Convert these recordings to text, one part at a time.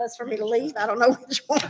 That's for me to leave. I don't know which one.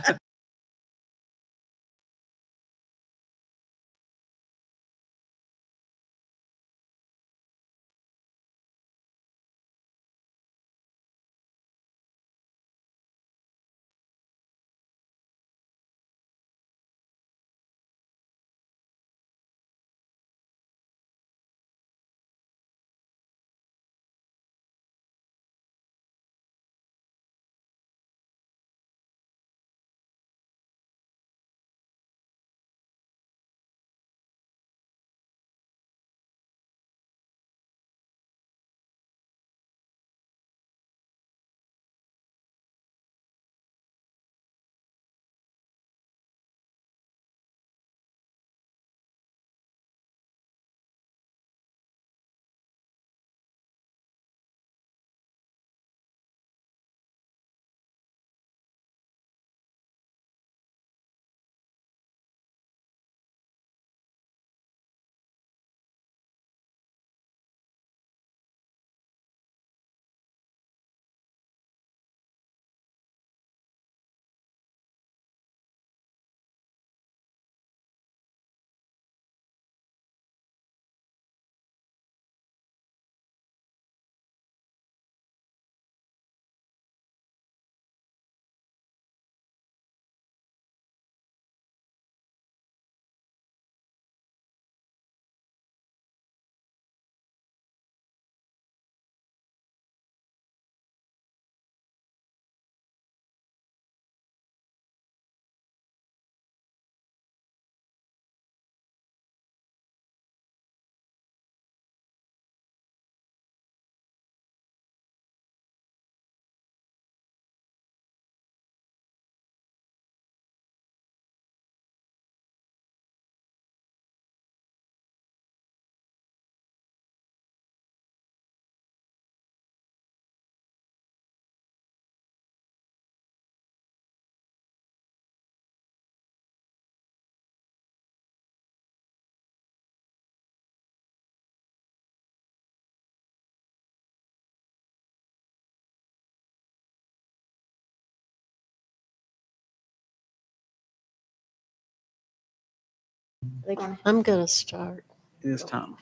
I'm going to start. It is time.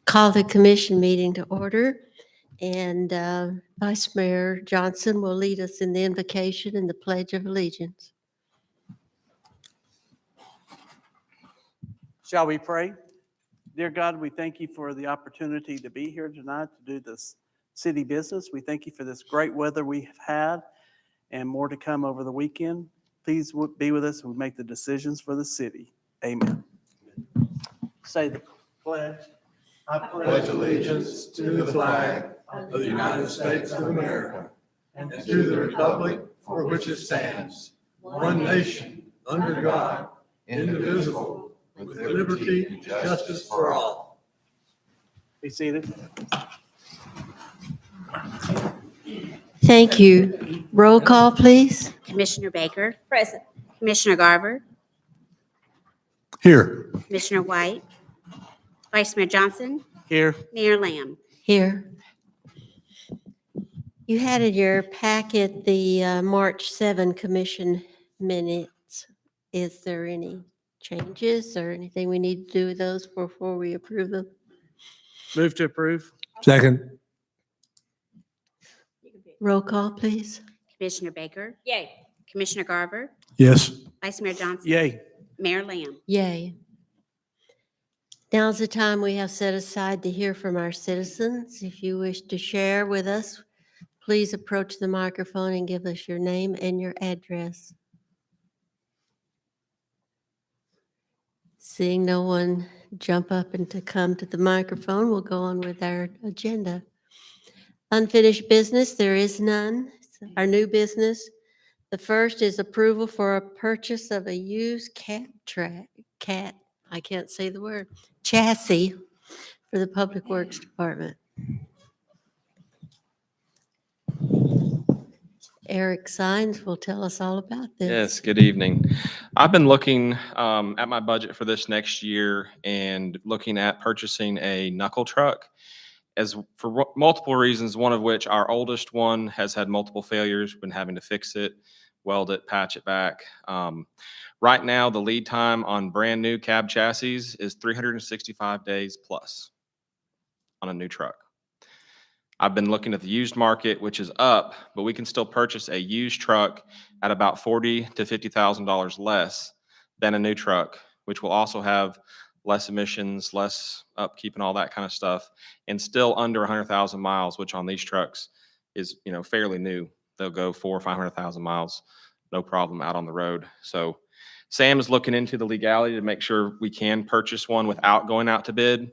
Call the commission meeting to order. And Vice Mayor Johnson will lead us in the invocation and the Pledge of Allegiance. Shall we pray? Dear God, we thank you for the opportunity to be here tonight to do this city business. We thank you for this great weather we have had and more to come over the weekend. Please be with us and make the decisions for the city. Amen. Say the pledge. I pledge allegiance to the flag of the United States of America and to the republic for which it stands, one nation, under God, indivisible, with liberty and justice for all. Be seated. Thank you. Roll call, please. Commissioner Baker, Present. Commissioner Garver, Here. Commissioner White, Vice Mayor Johnson, Here. Mayor Lamb. Here. You had in your packet the March 7 commission minutes. Is there any changes or anything we need to do with those before we approve them? Move to approve. Second. Roll call, please. Commissioner Baker. Yay. Commissioner Garver, Yes. Vice Mayor Johnson. Yay. Mayor Lamb. Yay. Now's the time we have set aside to hear from our citizens. If you wish to share with us, please approach the microphone and give us your name and your address. Seeing no one jump up and to come to the microphone, we'll go on with our agenda. Unfinished business, there is none. Our new business, the first is approval for a purchase of a used I can't say the word, chassis for the Public Works Department. Eric Sines will tell us all about this. Yes, good evening. I've been looking at my budget for this next year and looking at purchasing a knuckle truck. as for multiple reasons, one of which our oldest one has had multiple failures, been having to fix it, weld it, patch it back. Right now, the lead time on brand new cab chassis is 365 days plus on a new truck. I've been looking at the used market, which is up, but we can still purchase a used truck at about $40,000 to $50,000 less than a new truck, which will also have less emissions, less upkeep and all that kind of stuff, and still under 100,000 miles, which on these trucks is, fairly new. They'll go 400,000 or 500,000 miles, no problem out on the road. So Sam is looking into the legality to make sure we can purchase one without going out to bid,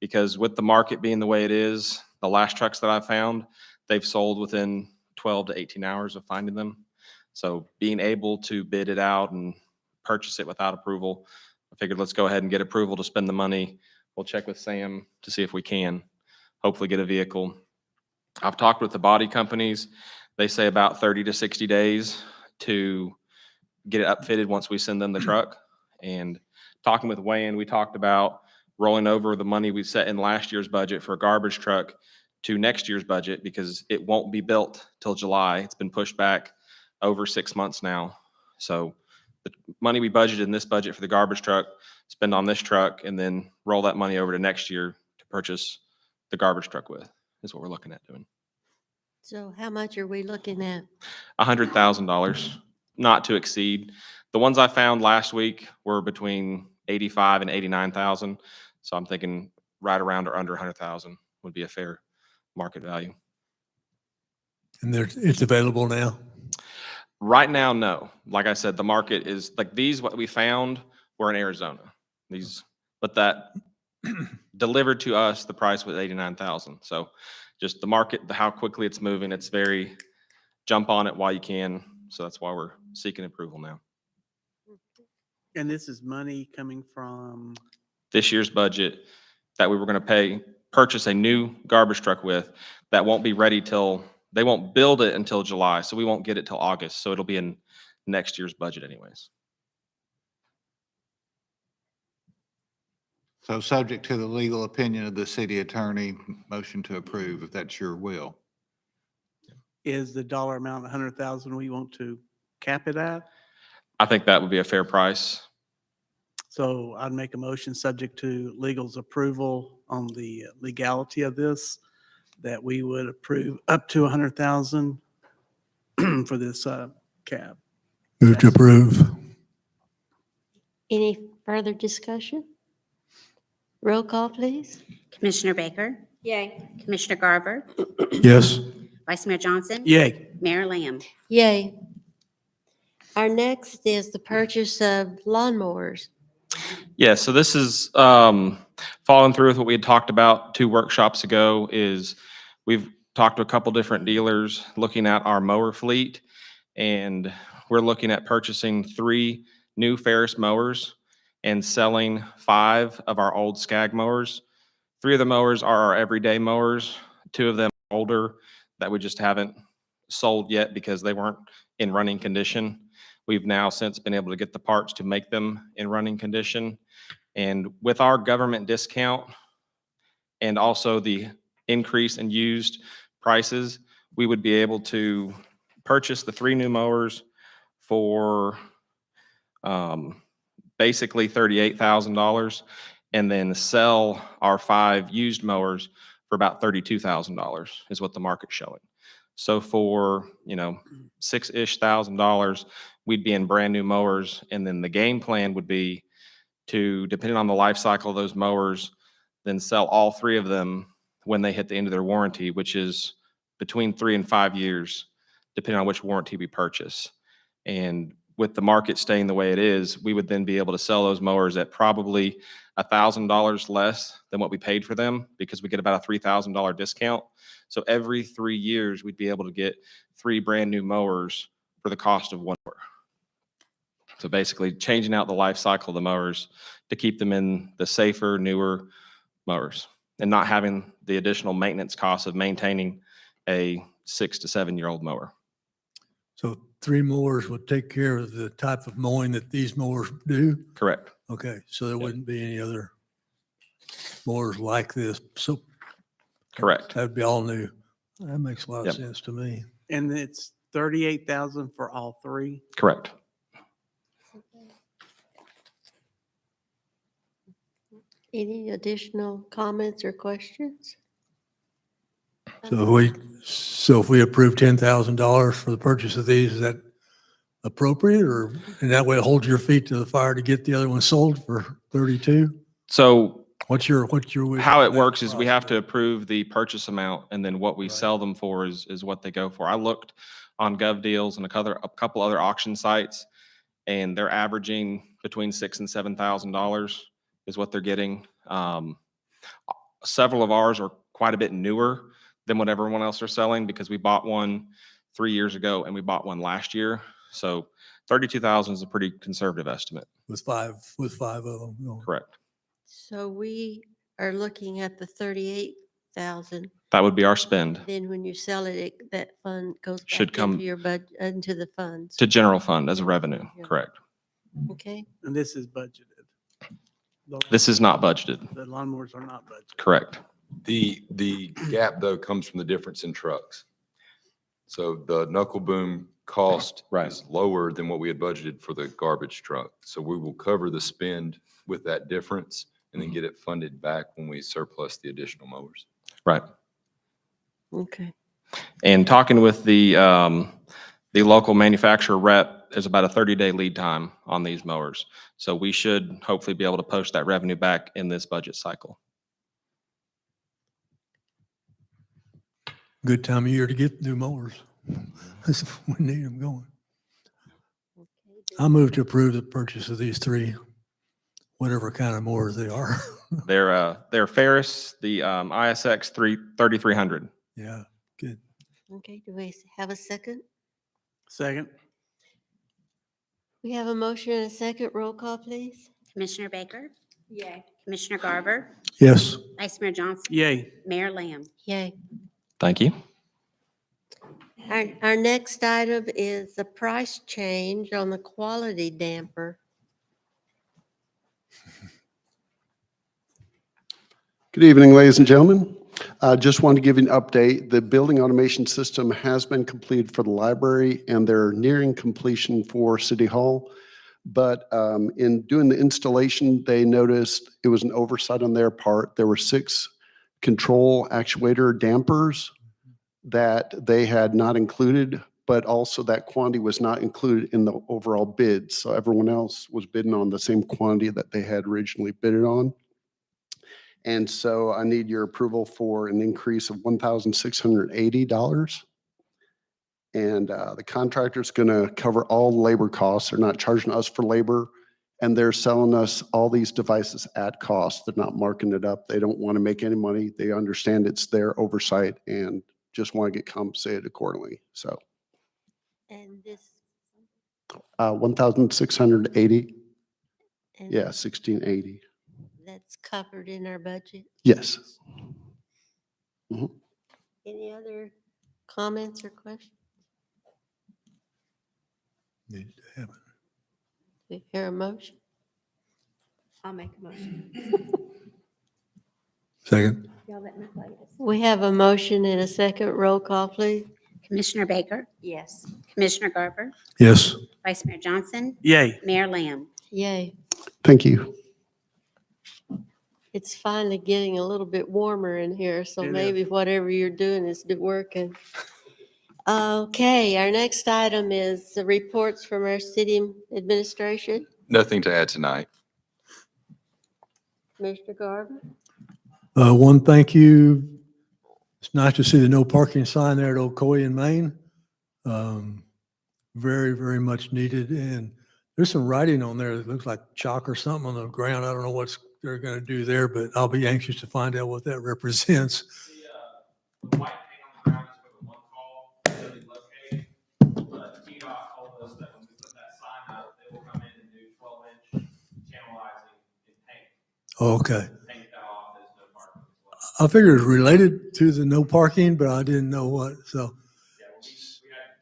because with the market being the way it is, the last trucks that I've found, they've sold within 12 to 18 hours of finding them. So being able to bid it out and purchase it without approval, I figured let's go ahead and get approval to spend the money. We'll check with Sam to see if we can hopefully get a vehicle. I've talked with the body companies. They say about 30 to 60 days to get it upfitted once we send them the truck. And talking with Wayne, we talked about rolling over the money we set in last year's budget for a garbage truck to next year's budget, because it won't be built till July. It's been pushed back over 6 months now. So the money we budgeted in this budget for the garbage truck, spend on this truck, and then roll that money over to next year to purchase the garbage truck with, is what we're looking at doing. So how much are we looking at? $100,000, not to exceed. The ones I found last week were between 85 and 89,000. So I'm thinking right around or under 100,000 would be a fair market value. And it's available now? Right now, no. Like I said, the market is like these, what we found were in Arizona. But that delivered to us, the price was 89,000. So just the market, how quickly it's moving, it's very jump on it while you can. So that's why we're seeking approval now. And this is money coming from, This year's budget that we were going to purchase a new garbage truck with, that won't be ready till, they won't build it until July. So we won't get it till August. So it'll be in next year's budget anyways. So subject to the legal opinion of the city attorney, motion to approve, if that's your will. is the dollar amount 100,000 we want to cap it at? I think that would be a fair price. So I'd make a motion subject to legal's approval on the legality of this, that we would approve up to 100,000 for this cab. Move to approve. Any further discussion? Roll call, please. Commissioner Baker? Yay. Commissioner Garver? Yes. Vice Mayor Johnson? Yay. Mayor Lamb? Yay. Our next is the purchase of lawnmowers. Yeah, so this is following through with what we had talked about 2 workshops ago. Is we've talked to a couple different dealers looking at our mower fleet, and we're looking at purchasing 3 new Ferris mowers and selling 5 of our old Skag mowers. 3 of the mowers are our everyday mowers. 2 of them are older that we just haven't sold yet because they weren't in running condition. We've now since been able to get the parts to make them in running condition. And with our government discount and also the increase in used prices, we would be able to purchase the 3 new mowers for basically $38,000, and then sell our 5 used mowers for about $32,000 is what the market's showing. So for, $6,000-ish, we'd be in brand new mowers. And then the game plan would be to, depending on the life cycle of those mowers, then sell all 3 of them when they hit the end of their warranty, which is between 3 and 5 years, depending on which warranty we purchase. And with the market staying the way it is, we would then be able to sell those mowers at probably $1,000 less than what we paid for them, because we get about a $3,000 discount. So every 3 years, we'd be able to get 3 brand new mowers for the cost of 1 mower. So basically changing out the life cycle of the mowers to keep them in the safer, newer mowers and not having the additional maintenance costs of maintaining a 6 to 7 year old mower. So 3 mowers would take care of the type of mowing that these mowers do? Correct. Okay, so there wouldn't be any other mowers like this. So Correct. That'd be all new. That makes a lot of Yep. sense to me. And it's 38,000 for all three. Correct. Any additional comments or questions? So if we approve $10,000 for the purchase of these, is that appropriate, or in that way it holds your feet to the fire to get the other one sold for 32? So What's your wish? how on it that works is we have to process? approve the purchase amount, and then what we Right. sell them for is what they go for. I looked on Gov Deals and a couple other auction sites, and they're averaging between $6,000 and $7,000 is what they're getting. Several of ours are quite a bit newer than what everyone else are selling, because we bought one 3 years ago and we bought one last year. So 32,000 is a pretty conservative estimate. With five of them. No. Correct. So we are looking at the 38,000. That would be our spend Then when you sell it, that fund goes Should back come into your budget, into the funds. to general fund as a revenue. Yeah. Correct. Okay, And this is budgeted. This is not budgeted. The lawnmowers are not budgeted. Correct. The gap though comes from the difference in trucks. So the knuckle boom cost Right. is lower than what we had budgeted for the garbage truck. So we will cover the spend with that difference and then get it funded back when we surplus the additional mowers. Right. okay. And talking with the local manufacturer rep, there's about a 30-day lead time on these mowers. So we should hopefully be able to post that revenue back in this budget cycle. Good time of year to get new mowers. We need them going. I move to approve the purchase of these three, whatever kind of mowers they are. They're Ferris, the ISX 3300. Yeah, good. Okay, do we have a second? Second. We have a motion and a second. Roll call, please. Commissioner Baker? Yay. Commissioner Garver? Yes. Vice Mayor Johnson? Yay. Mayor Lamb? Yay. Thank you. Our next item is the price change on the quality damper. Good evening, ladies and gentlemen. Just wanted to give you an update. The building automation system has been completed for the library, and they're nearing completion for City Hall. But in doing the installation, they noticed it was an oversight on their part. There were 6 control actuator dampers that they had not included, but also that quantity was not included in the overall bid. So everyone else was bidding on the same quantity that they had originally bidded on. And so I need your approval for an increase of $1,680. And the contractor's going to cover all the labor costs. They're not charging us for labor, and they're selling us all these devices at cost. They're not marking it up. They don't want to make any money. They understand it's their oversight and just want to get compensated accordingly. So And this. 1,680. and Yeah, 1,680. That's covered in our budget. Yes. Any other comments or questions? Need to have it. Do we hear a motion? I'll make a motion. Second. Y'all let me play this. We have a motion and a second. Roll call, please. Commissioner Baker? Yes. Commissioner Garver? Yes. Vice Mayor Johnson? Yay. Mayor Lamb? Yay. Thank you. It's finally getting a little bit warmer in here, so It is. maybe whatever you're doing is working. Okay, our next item is the reports from our city administration. Nothing to add tonight. Commissioner Garver? One, thank you. It's nice to see the no parking sign there at Ocoee in Maine. Very, very much needed. And there's some writing on there that looks like chalk or something on the ground. I don't know what they're going to do there, but I'll be anxious to find out what that represents. The white paint on the ground is for the one call, really located. But TDOT told us that when we put that sign up, they will come in and do 12-inch channelizing in paint. Okay. Paint that off as no parking as well. I figured it was related to the no parking, but I didn't know what. So, Yeah, we had to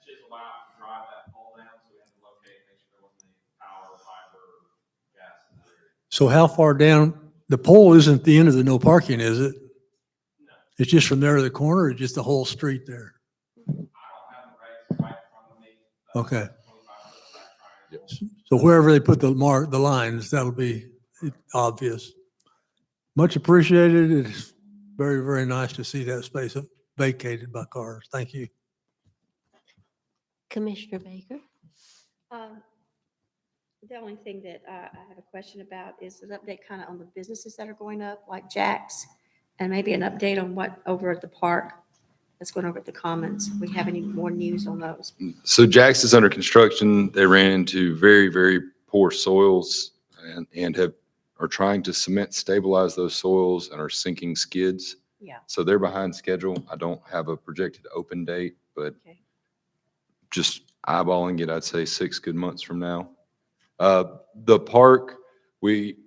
chisel out and drive that pole down, so we had to locate, make sure there wasn't any power, fiber, or gas in the area. so how far down? The pole isn't the end of the no parking, is it? No. It's just from there to the corner, or just the whole street there? Okay. So wherever they put the lines, that'll be obvious. Much appreciated. It's very, very nice to see that space vacated by cars. Thank you. Commissioner Baker? The only thing that I have a question about is an update kind of on the businesses that are going up, like Jack's, and maybe an update on what over at the park that's going over at the Commons. We have any more news on those? So Jax is under construction. They ran into very, very poor soils and are trying to cement stabilize those soils and are sinking skids. Yeah. So they're behind schedule. I don't have a projected open date, but Okay. just eyeballing it, I'd say 6 good months from now. The park, we've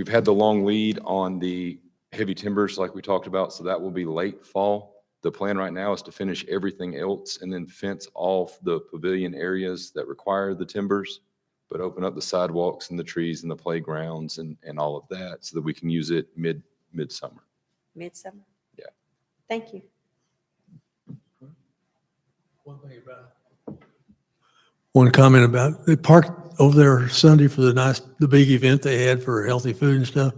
had the long lead on the heavy timbers like we talked about, so that will be late fall. The plan right now is to finish everything else and then fence off the pavilion areas that require the timbers, but open up the sidewalks and the trees and the playgrounds and all of that so that we can use it midsummer. Midsummer? Yeah. Thank you. One comment about, they parked over there Sunday for the big event they had for healthy food and stuff.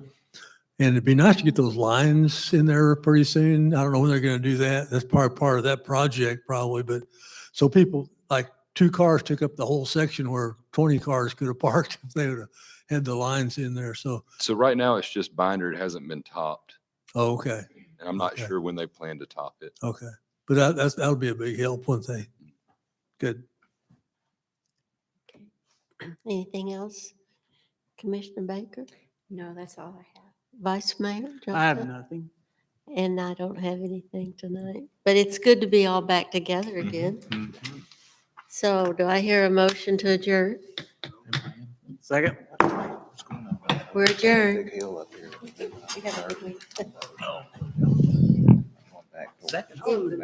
And it'd be nice to get those lines in there pretty soon. I don't know when they're going to do that. That's part of that project probably, but so people, like 2 cars took up the whole section where 20 cars could have parked if they would have had the lines in there. So, So right now it's just binder. It hasn't been topped. oh, okay, And I'm not Okay. sure when they plan to top it. okay. But that'll be a big help, wouldn't they? Good. Anything else? Commissioner Baker? No, that's all I have. Vice Mayor? I have Joseph? nothing. And I don't have anything tonight, but it's good to be all back together again. So do I hear a motion to adjourn? Second? We're adjourned. Big hill up here. We have a good week. Second.